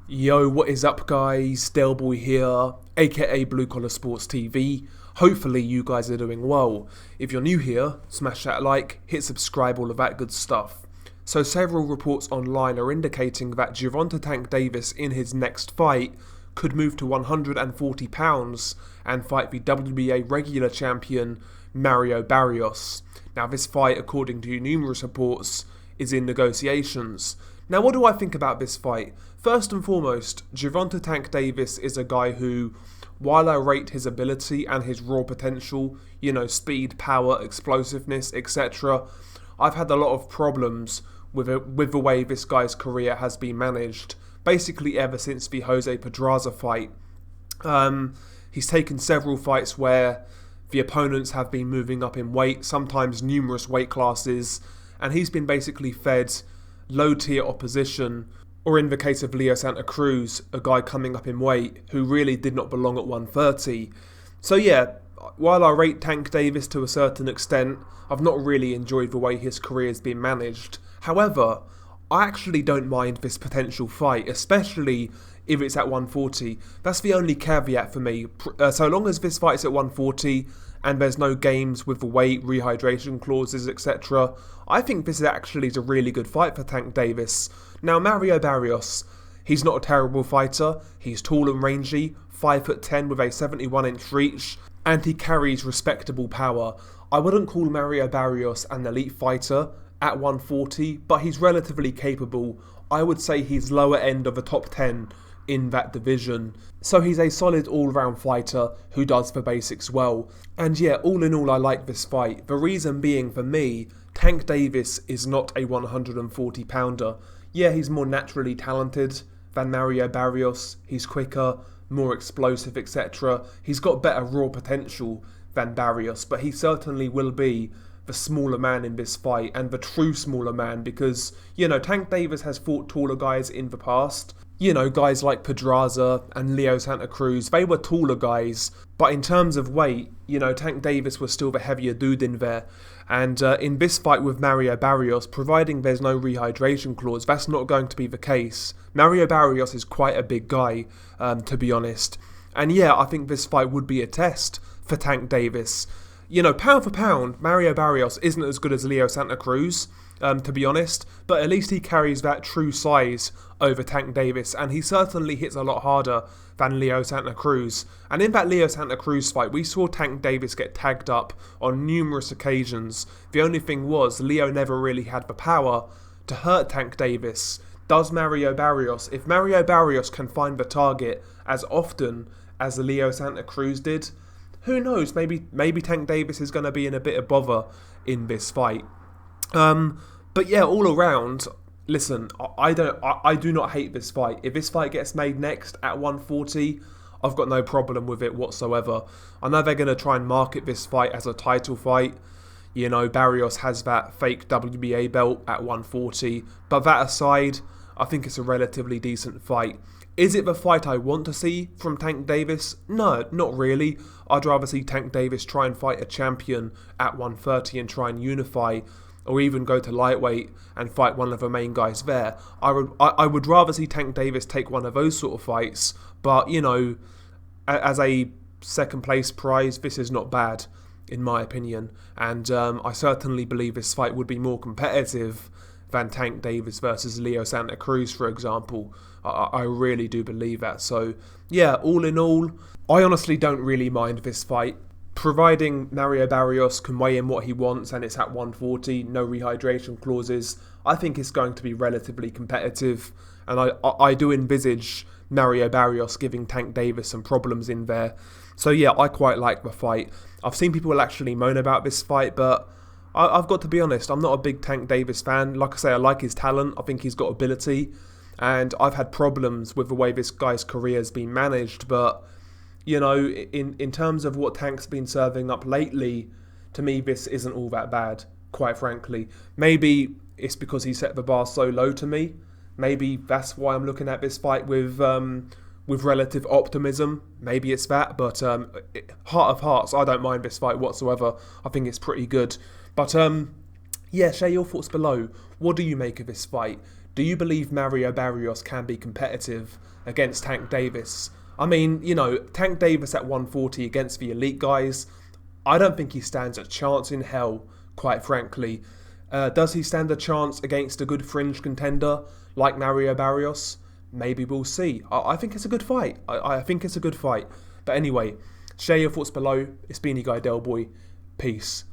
Yo, what is up guys? Delboy here, aka Blue Collar Sports TV. Hopefully you guys are doing well. If you're new here, smash that like, hit subscribe, all of that good stuff. So several reports online are indicating that Gervonta Tank Davis in his next fight could move to £140 and fight the WBA regular champion Mario Barrios. Now this fight, according to numerous reports, is in negotiations. Now what do I think about this fight? First and foremost, Gervonta Tank Davis is a guy who, while I rate his ability and his raw potential, speed, power, explosiveness, etc., I've had a lot of problems with the way this guy's career has been managed, basically ever since the Jose Pedraza fight. He's taken several fights where the opponents have been moving up in weight, sometimes numerous weight classes, and he's been basically fed low-tier opposition, or in the case of Leo Santa Cruz, a guy coming up in weight who really did not belong at 130. So yeah, while I rate Tank Davis to a certain extent, I've not really enjoyed the way his career has been managed. However, I actually don't mind this potential fight, especially if it's at 140. That's the only caveat for me. So long as this fight's at 140 and there's no games with the weight, rehydration clauses, etc., I think this is actually a really good fight for Tank Davis. Now, Mario Barrios, he's not a terrible fighter. He's tall and rangy, 5'10" with a 71-inch reach, and he carries respectable power. I wouldn't call Mario Barrios an elite fighter at 140, but he's relatively capable. I would say he's lower end of the top 10 in that division. So he's a solid all-round fighter who does the basics well. And yeah, all in all, I like this fight. The reason being, for me, Tank Davis is not a 140-pounder. Yeah, he's more naturally talented than Mario Barrios. He's quicker, more explosive, etc. He's got better raw potential than Barrios, but he certainly will be the smaller man in this fight, and the true smaller man, because, Tank Davis has fought taller guys in the past. Guys like Pedraza and Leo Santa Cruz, they were taller guys, but in terms of weight, Tank Davis was still the heavier dude in there. And in this fight with Mario Barrios, providing there's no rehydration clause, that's not going to be the case. Mario Barrios is quite a big guy, to be honest. And yeah, I think this fight would be a test for Tank Davis. Pound for pound, Mario Barrios isn't as good as Leo Santa Cruz, to be honest, but at least he carries that true size over Tank Davis, and he certainly hits a lot harder than Leo Santa Cruz. And in that Leo Santa Cruz fight, we saw Tank Davis get tagged up on numerous occasions. The only thing was, Leo never really had the power to hurt Tank Davis. Does Mario Barrios? If Mario Barrios can find the target as often as Leo Santa Cruz did, who knows, maybe Tank Davis is going to be in a bit of bother in this fight. But yeah, all around, listen, I do not hate this fight. If this fight gets made next at 140, I've got no problem with it whatsoever. I know they're going to try and market this fight as a title fight. Barrios has that fake WBA belt at 140. But that aside, I think it's a relatively decent fight. Is it the fight I want to see from Tank Davis? No, not really. I'd rather see Tank Davis try and fight a champion at 130 and try and unify, or even go to lightweight and fight one of the main guys there. I would rather see Tank Davis take one of those sort of fights, but, as a second place prize, this is not bad, in my opinion. And I certainly believe this fight would be more competitive than Tank Davis versus Leo Santa Cruz, for example. I really do believe that. So, yeah, all in all, I honestly don't really mind this fight. Providing Mario Barrios can weigh in what he wants and it's at 140, no rehydration clauses, I think it's going to be relatively competitive. And I do envisage Mario Barrios giving Tank Davis some problems in there. So yeah, I quite like the fight. I've seen people actually moan about this fight, but I've got to be honest, I'm not a big Tank Davis fan. Like I say, I like his talent, I think he's got ability, and I've had problems with the way this guy's career has been managed, but in terms of what Tank's been serving up lately, to me this isn't all that bad, quite frankly. Maybe it's because he set the bar so low to me. Maybe that's why I'm looking at this fight with relative optimism. Maybe it's that, but heart of hearts, I don't mind this fight whatsoever. I think it's pretty good. But yeah, share your thoughts below. What do you make of this fight? Do you believe Mario Barrios can be competitive against Tank Davis. I mean, Tank Davis at 140 against the elite guys, I don't think he stands a chance in hell, quite frankly. Does he stand a chance against a good fringe contender like Mario Barrios? Maybe we'll see. I think it's a good fight. I think it's a good fight. But anyway, share your thoughts below. It's been your guy Delboy. Peace.